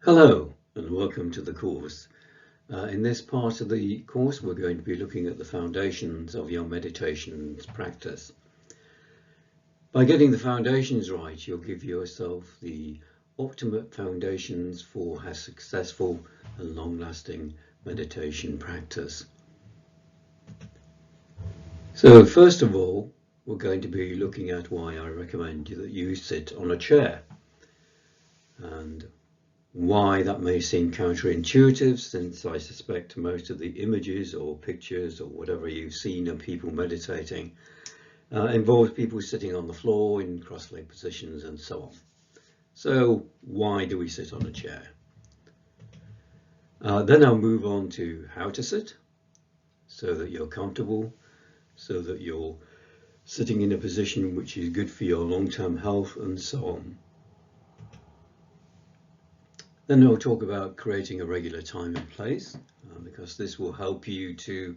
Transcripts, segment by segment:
Hello and welcome to the course. In this part of the course we're going to be looking at the foundations of your meditations practice. By getting the foundations right, you'll give yourself the ultimate foundations for a successful and long-lasting meditation practice. So first of all, we're going to be looking at why I recommend that you sit on a chair, and why that may seem counterintuitive, since I suspect most of the images or pictures or whatever you've seen of people meditating involves people sitting on the floor in cross-legged positions and so on. So why do we sit on a chair? Then I'll move on to how to sit so that you're comfortable, so that you're sitting in a position which is good for your long-term health and so on. Then I'll talk about creating a regular time and place, because this will help you to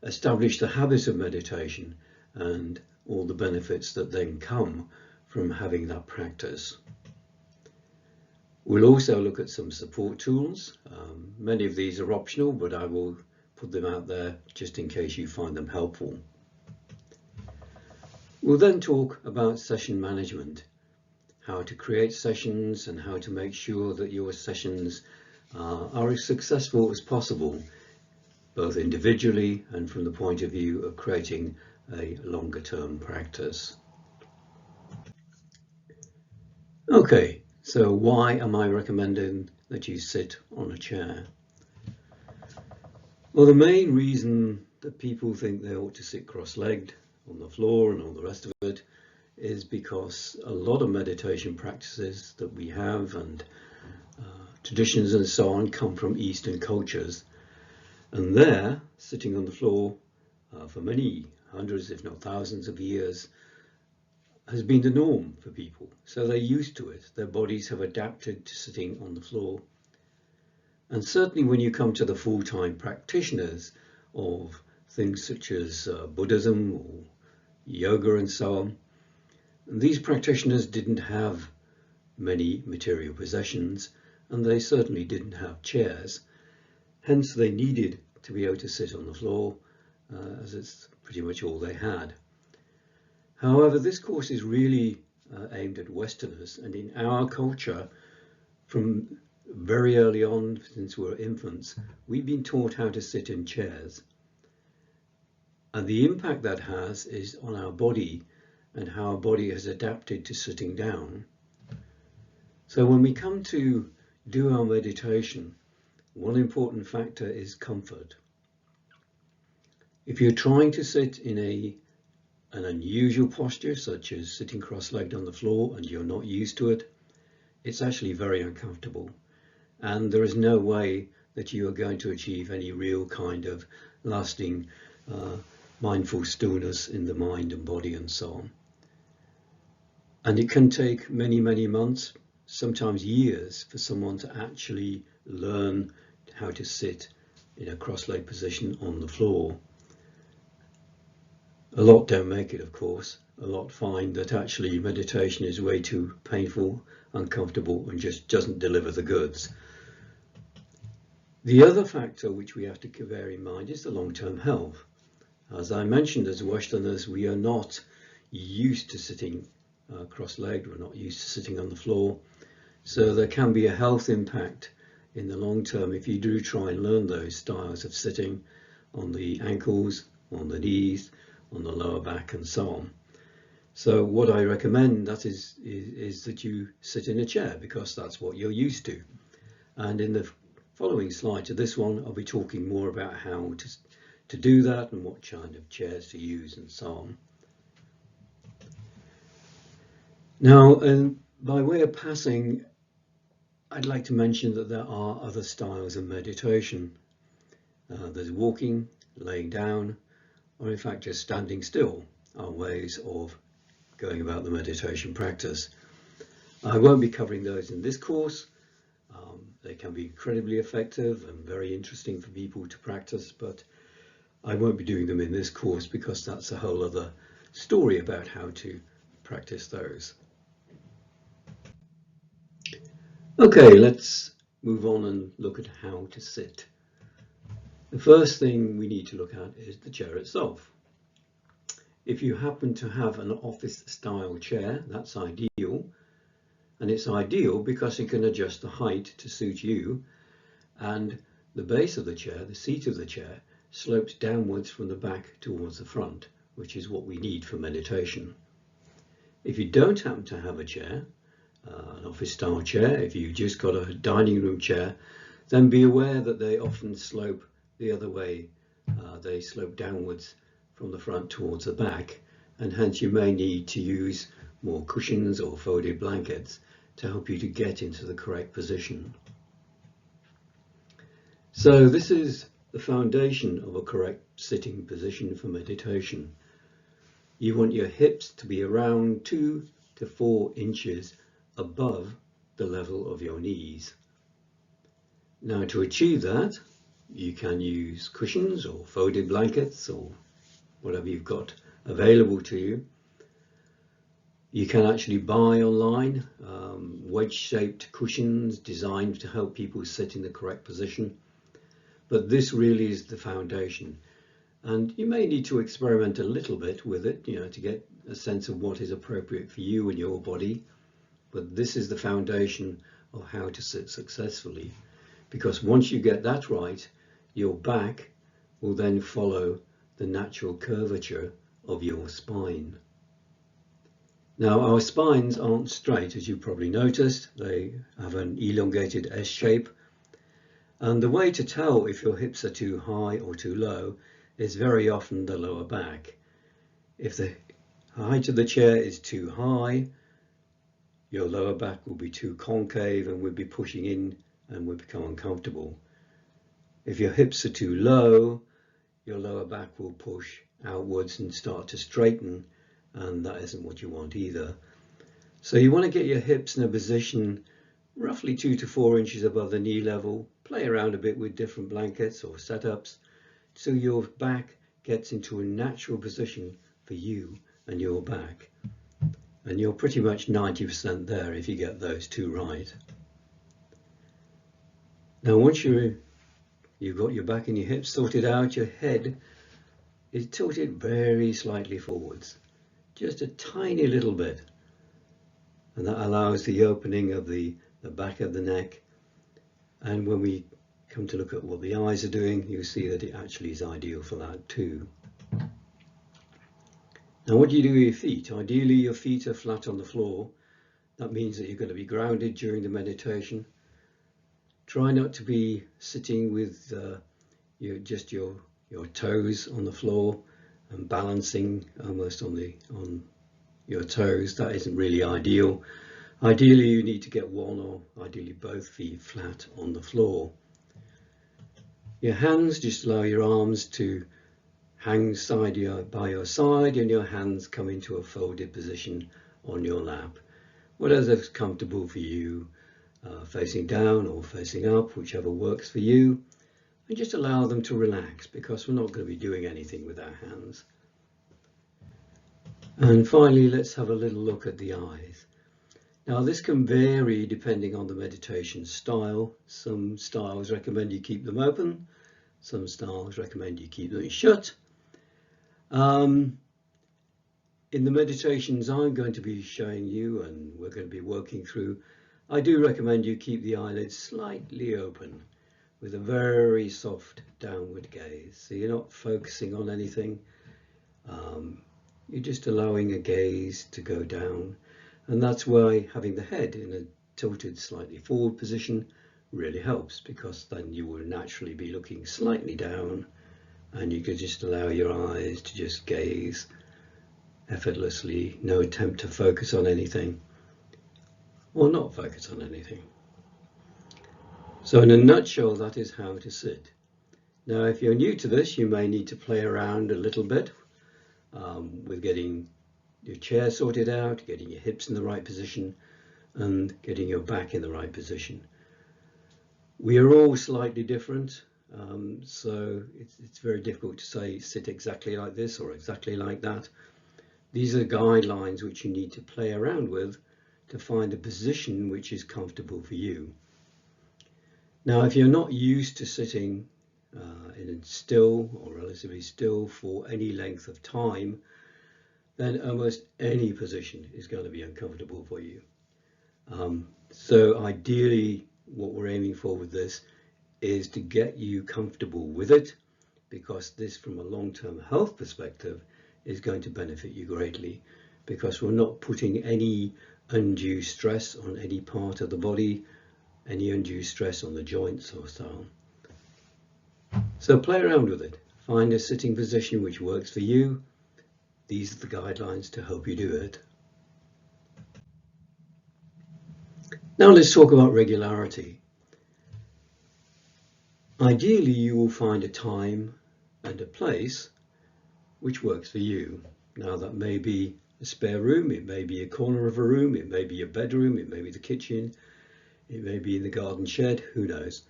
establish the habit of meditation and all the benefits that then come from having that practice. We'll also look at some support tools. Many of these are optional, but I will put them out there just in case you find them helpful. We'll then talk about session management, how to create sessions and how to make sure that your sessions are as successful as possible, both individually and from the point of view of creating a longer term practice. Okay, so why am I recommending that you sit on a chair? Well, the main reason that people think they ought to sit cross-legged on the floor and all the rest of it is because a lot of meditation practices that we have and traditions and so on come from Eastern cultures, and there, sitting on the floor for many hundreds if not thousands of years has been the norm for people, so they're used to it. Their bodies have adapted to sitting on the floor. And certainly when you come to the full-time practitioners of things such as Buddhism or yoga and so on, these practitioners didn't have many material possessions, and they certainly didn't have chairs. Hence they needed to be able to sit on the floor, as it's pretty much all they had. However, this course is really aimed at Westerners, and in our culture, from very early on, since we were infants, we've been taught how to sit in chairs. And the impact that has is on our body and how our body has adapted to sitting down. So when we come to do our meditation, one important factor is comfort. If you're trying to sit in an unusual posture, such as sitting cross-legged on the floor, and you're not used to it, it's actually very uncomfortable. And there is no way that you are going to achieve any real kind of lasting mindful stillness in the mind and body and so on. And it can take many, many months, sometimes years, for someone to actually learn how to sit in a cross-legged position on the floor. A lot don't make it, of course. A lot find that actually meditation is way too painful, uncomfortable, and just doesn't deliver the goods. The other factor which we have to bear in mind is the long-term health. As I mentioned, as Westerners, we are not used to sitting cross-legged, we're not used to sitting on the floor. So there can be a health impact in the long term if you do try and learn those styles of sitting on the ankles, on the knees, on the lower back and so on. So what I recommend that is that you sit in a chair, because that's what you're used to. And in the following slide to this one, I'll be talking more about how to do that and what kind of chairs to use and so on. Now, by way of passing, I'd like to mention that there are other styles of meditation. There's walking, laying down, or in fact just standing still are ways of going about the meditation practice. I won't be covering those in this course. They can be incredibly effective and very interesting for people to practice, but I won't be doing them in this course because that's a whole other story about how to practice those. Okay, let's move on and look at how to sit. The first thing we need to look at is the chair itself. If you happen to have an office style chair, that's ideal. And it's ideal because you can adjust the height to suit you, and the base of the chair, the seat of the chair, slopes downwards from the back towards the front, which is what we need for meditation. If you don't happen to have a chair, an office style chair, if you just got a dining room chair, then be aware that they often slope the other way. They slope downwards from the front towards the back, and hence you may need to use more cushions or folded blankets to help you to get into the correct position. So this is the foundation of a correct sitting position for meditation. You want your hips to be around 2 to 4 inches above the level of your knees. Now, to achieve that, you can use cushions or folded blankets or whatever you've got available to you. You can actually buy online wedge-shaped cushions designed to help people sit in the correct position. But this really is the foundation. And you may need to experiment a little bit with it, to get a sense of what is appropriate for you and your body. But this is the foundation of how to sit successfully. Because once you get that right, your back will then follow the natural curvature of your spine. Now, our spines aren't straight, as you probably noticed. They have an elongated S shape. And the way to tell if your hips are too high or too low is very often the lower back. If the height of the chair is too high, your lower back will be too concave and will be pushing in and will become uncomfortable. If your hips are too low, your lower back will push outwards and start to straighten, and that isn't what you want either. So you want to get your hips in a position roughly 2 to 4 inches above the knee level. Play around a bit with different blankets or setups so your back gets into a natural position for you and your back. And you're pretty much 90% there if you get those two right. Now, once you've got your back and your hips sorted out, your head is tilted very slightly forwards, just a tiny little bit. And that allows the opening of the back of the neck. And when we come to look at what the eyes are doing, you see that it actually is ideal for that too. Now, what do you do with your feet? Ideally, your feet are flat on the floor. That means that you're going to be grounded during the meditation. Try not to be sitting with just your toes on the floor and balancing almost on your toes. That isn't really ideal. Ideally, you need to get one or ideally both feet flat on the floor. Your hands, just allow your arms to hang by your side and your hands come into a folded position on your lap. Whatever's comfortable for you, facing down or facing up, whichever works for you. And just allow them to relax, because we're not going to be doing anything with our hands. And finally, let's have a little look at the eyes. Now, this can vary depending on the meditation style. Some styles recommend you keep them open. Some styles recommend you keep them shut. In the meditations I'm going to be showing you and we're going to be working through, I do recommend you keep the eyelids slightly open with a very soft downward gaze. So you're not focusing on anything. You're just allowing a gaze to go down. And that's why having the head in a tilted slightly forward position really helps, because then you will naturally be looking slightly down and you could just allow your eyes to just gaze effortlessly, no attempt to focus on anything or not focus on anything. So in a nutshell, that is how to sit. Now, if you're new to this, you may need to play around a little bit with getting your chair sorted out, getting your hips in the right position and getting your back in the right position. We are all slightly different, so it's very difficult to say sit exactly like this or exactly like that. These are guidelines which you need to play around with to find a position which is comfortable for you. Now, if you're not used to sitting in still or relatively still for any length of time, then almost any position is going to be uncomfortable for you. So ideally, what we're aiming for with this is to get you comfortable with it, because this, from a long-term health perspective, is going to benefit you greatly, because we're not putting any undue stress on any part of the body, any undue stress on the joints or so on. So play around with it. Find a sitting position which works for you. These are the guidelines to help you do it. Now let's talk about regularity. Ideally, you will find a time and a place which works for you. Now, that may be a spare room, it may be a corner of a room, it may be a bedroom, it may be the kitchen, it may be in the garden shed, who knows.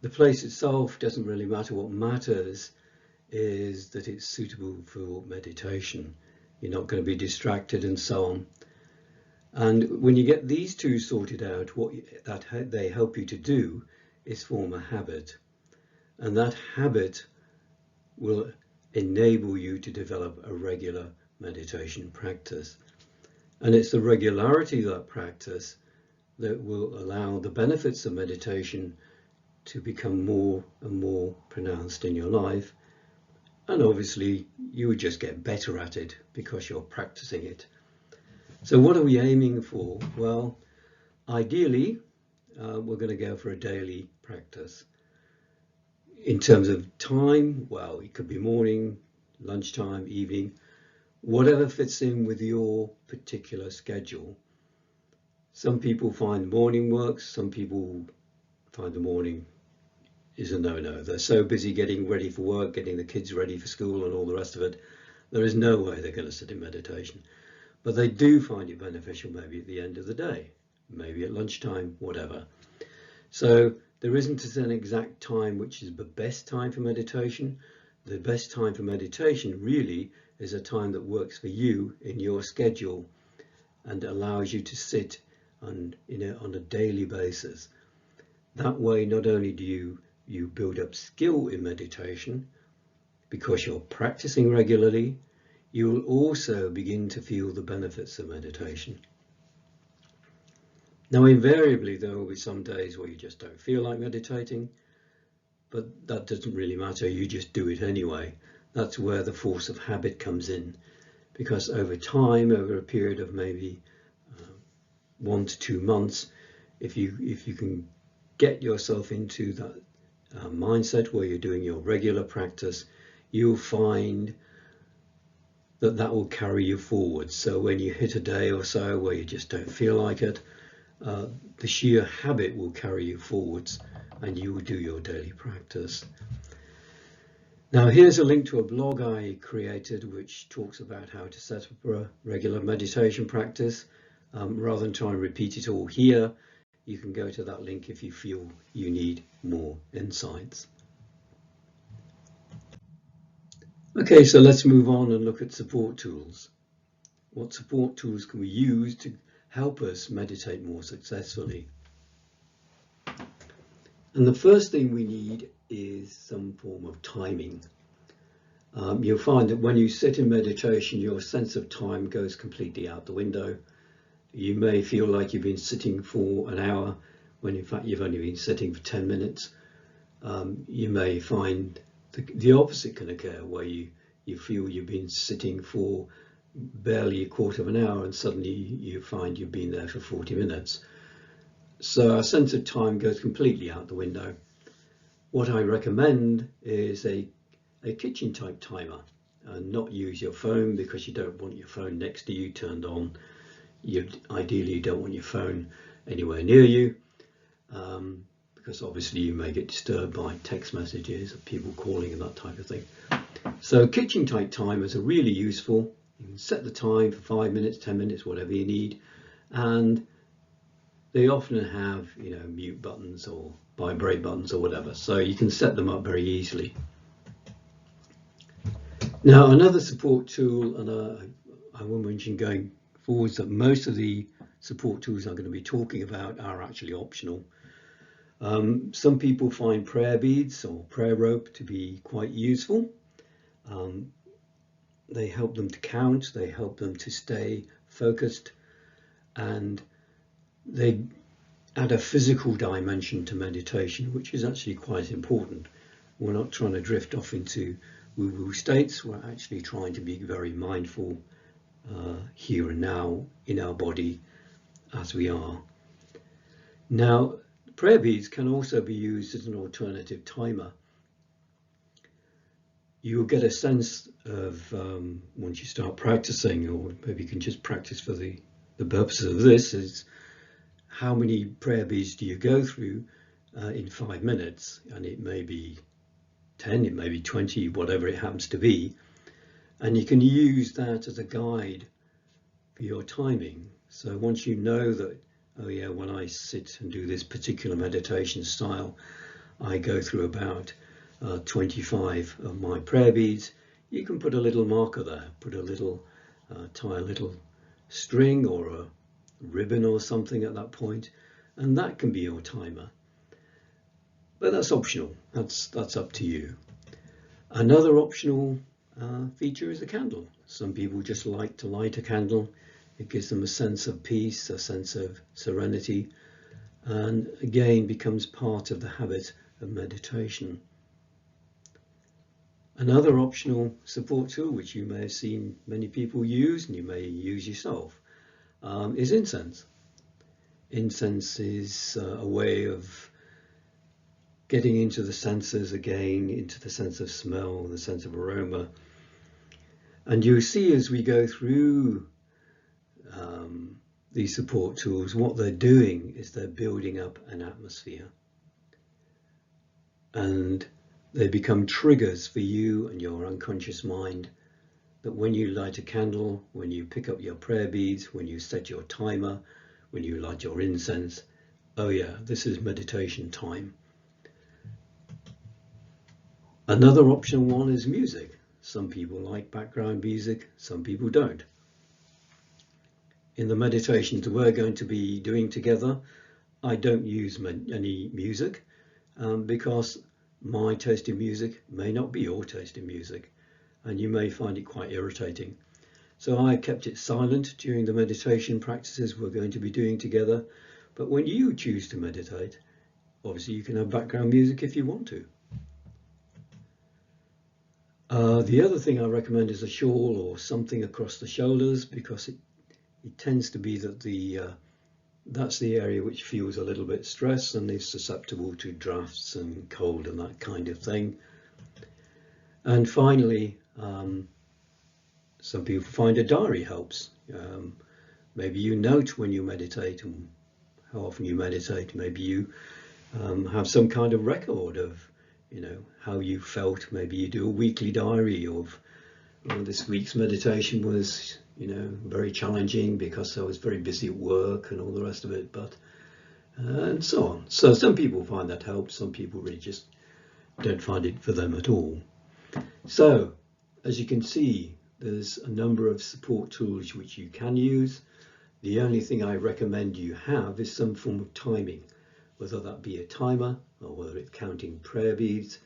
The place itself doesn't really matter. What matters is that it's suitable for meditation. You're not going to be distracted and so on. And when you get these two sorted out, what they help you to do is form a habit. And that habit will enable you to develop a regular meditation practice. And it's the regularity of that practice that will allow the benefits of meditation to become more and more pronounced in your life. And obviously, you would just get better at it because you're practicing it. So what are we aiming for? Well, ideally, we're going to go for a daily practice. In terms of time, well, it could be morning, lunchtime, evening, whatever fits in with your particular schedule. Some people find morning works, some people find the morning is a no-no. They're so busy getting ready for work, getting the kids ready for school and all the rest of it, there is no way they're going to sit in meditation. But they do find it beneficial maybe at the end of the day, maybe at lunchtime, whatever. So there isn't an exact time which is the best time for meditation. The best time for meditation really is a time that works for you in your schedule and allows you to sit on a daily basis. That way, not only do you build up skill in meditation because you're practicing regularly, you will also begin to feel the benefits of meditation. Now, invariably, there will be some days where you just don't feel like meditating, but that doesn't really matter. You just do it anyway. That's where the force of habit comes in, because over time, over a period of maybe 1 to 2 months, if you can get yourself into that mindset where you're doing your regular practice, you'll find that will carry you forward. So when you hit a day or so where you just don't feel like it, the sheer habit will carry you forwards and you will do your daily practice. Now, here's a link to a blog I created which talks about how to set up a regular meditation practice. Rather than try and repeat it all here, you can go to that link if you feel you need more insights. Okay, so let's move on and look at support tools. What support tools can we use to help us meditate more successfully? And the first thing we need is some form of timing. You'll find that when you sit in meditation, your sense of time goes completely out the window. You may feel like you've been sitting for an hour when in fact you've only been sitting for 10 minutes. You may find the opposite can occur, where you feel you've been sitting for barely a quarter of an hour and suddenly you find you've been there for 40 minutes. So our sense of time goes completely out the window. What I recommend is a kitchen type timer, and not use your phone, because you don't want your phone next to you turned on. Ideally you don't want your phone anywhere near you, because obviously you may get disturbed by text messages of people calling and that type of thing. So kitchen type timers are really useful. You can set the time for 5 minutes, 10 minutes, whatever you need, and they often have mute buttons or vibrate buttons or whatever, so you can set them up very easily. Now, another support tool, and I will mention going forwards that most of the support tools I'm going to be talking about are actually optional. Some people find prayer beads or prayer rope to be quite useful. They help them to count, they help them to stay focused, and they add a physical dimension to meditation, which is actually quite important. We're not trying to drift off into woo-woo states, we're actually trying to be very mindful here and now in our body as we are. Now, prayer beads can also be used as an alternative timer. You'll get a sense of, once you start practicing, or maybe you can just practice for the purposes of this, is how many prayer beads do you go through in 5 minutes, and it may be 10, it may be 20, whatever it happens to be, and you can use that as a guide for your timing. So once you know that, oh yeah, when I sit and do this particular meditation style, I go through about 25 of my prayer beads, you can put a little marker there, put a little, tie a little string or a ribbon or something at that point, and that can be your timer. But that's optional, that's up to you. Another optional feature is a candle. Some people just like to light a candle. It gives them a sense of peace, a sense of serenity, and again becomes part of the habit of meditation. Another optional support tool, which you may have seen many people use and you may use yourself, is incense. Incense is a way of getting into the senses again, into the sense of smell, the sense of aroma. And you see as we go through these support tools, what they're doing is they're building up an atmosphere. And they become triggers for you and your unconscious mind, that when you light a candle, when you pick up your prayer beads, when you set your timer, when you light your incense, oh yeah, this is meditation time. Another optional one is music. Some people like background music, some people don't. In the meditations we're going to be doing together, I don't use any music because my taste in music may not be your taste in music, and you may find it quite irritating. So I kept it silent during the meditation practices we're going to be doing together. But when you choose to meditate, obviously you can have background music if you want to. The other thing I recommend is a shawl or something across the shoulders, because it tends to be that that's the area which feels a little bit stressed and is susceptible to drafts and cold and that kind of thing. And finally, some people find a diary helps. Maybe you note when you meditate and how often you meditate. Maybe you have some kind of record of, how you felt. Maybe you do a weekly diary of, this week's meditation was, very challenging because I was very busy at work and all the rest of it, but and so on. So some people find that helps, some people really just don't find it for them at all. So as you can see, there's a number of support tools which you can use. The only thing I recommend you have is some form of timing, whether that be a timer or whether it's counting prayer beads.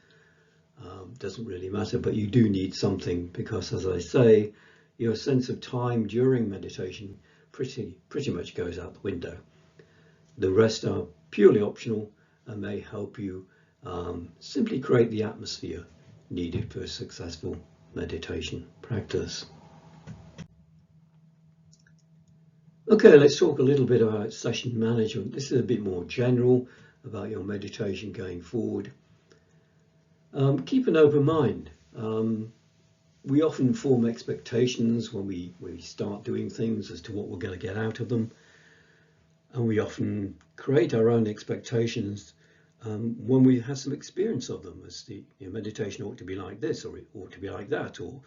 Doesn't really matter, but you do need something, because as I say, your sense of time during meditation pretty much goes out the window. The rest are purely optional and may help you simply create the atmosphere needed for a successful meditation practice. Okay, let's talk a little bit about session management. This is a bit more general about your meditation going forward. Keep an open mind. We often form expectations when we start doing things as to what we're going to get out of them. And we often create our own expectations when we have some experience of them, as meditation ought to be like this, or it ought to be like that, or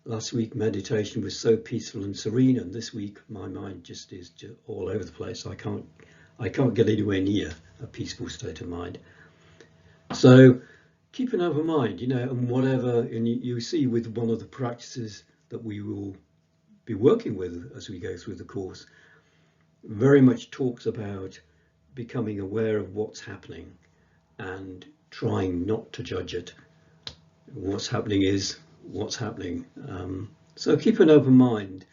last week meditation was so peaceful and serene, and this week my mind just is all over the place. I can't get anywhere near a peaceful state of mind. So keep an open mind, and whatever, and you see with one of the practices that we will be working with as we go through the course, very much talks about becoming aware of what's happening. and trying not to judge it. What's happening is what's happening. So keep an open mind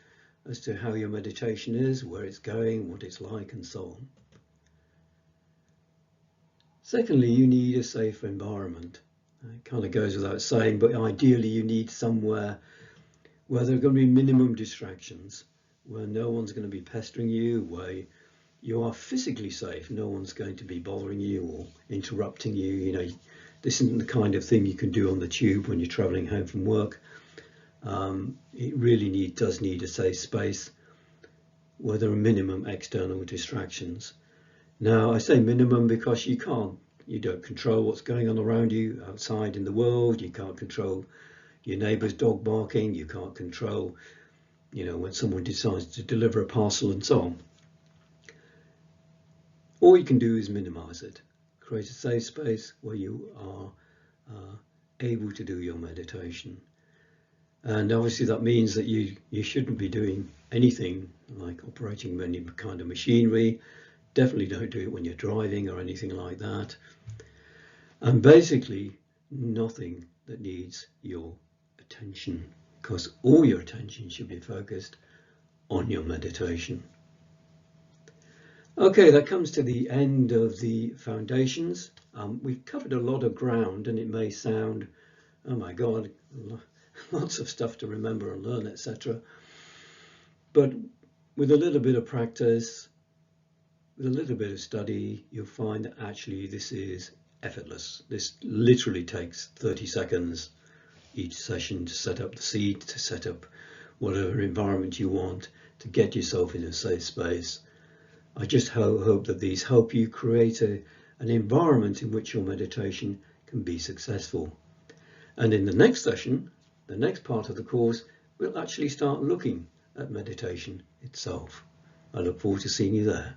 as to how your meditation is, where it's going, what it's like, and so on. Secondly, you need a safe environment. It kind of goes without saying, but ideally you need somewhere where there are going to be minimum distractions, where no one's going to be pestering you, where you are physically safe, no one's going to be bothering you or interrupting you. You know, this isn't the kind of thing you can do on the tube when you're traveling home from work. It really does need a safe space where there are minimum external distractions. Now, I say minimum because you don't control what's going on around you outside in the world. You can't control your neighbour's dog barking. You can't control, when someone decides to deliver a parcel and so on. All you can do is minimize it. Create a safe space where you are able to do your meditation. And obviously that means that you shouldn't be doing anything like operating any kind of machinery. Definitely don't do it when you're driving or anything like that. And basically nothing that needs your attention, because all your attention should be focused on your meditation. Okay, that comes to the end of the foundations. We've covered a lot of ground, and it may sound, oh my God, lots of stuff to remember and learn, etc. But with a little bit of practice, with a little bit of study, you'll find that actually this is effortless. This literally takes 30 seconds each session to set up the seat, to set up whatever environment you want, to get yourself in a safe space. I just hope that these help you create an environment in which your meditation can be successful. And in the next session, the next part of the course, we'll actually start looking at meditation itself. I look forward to seeing you there.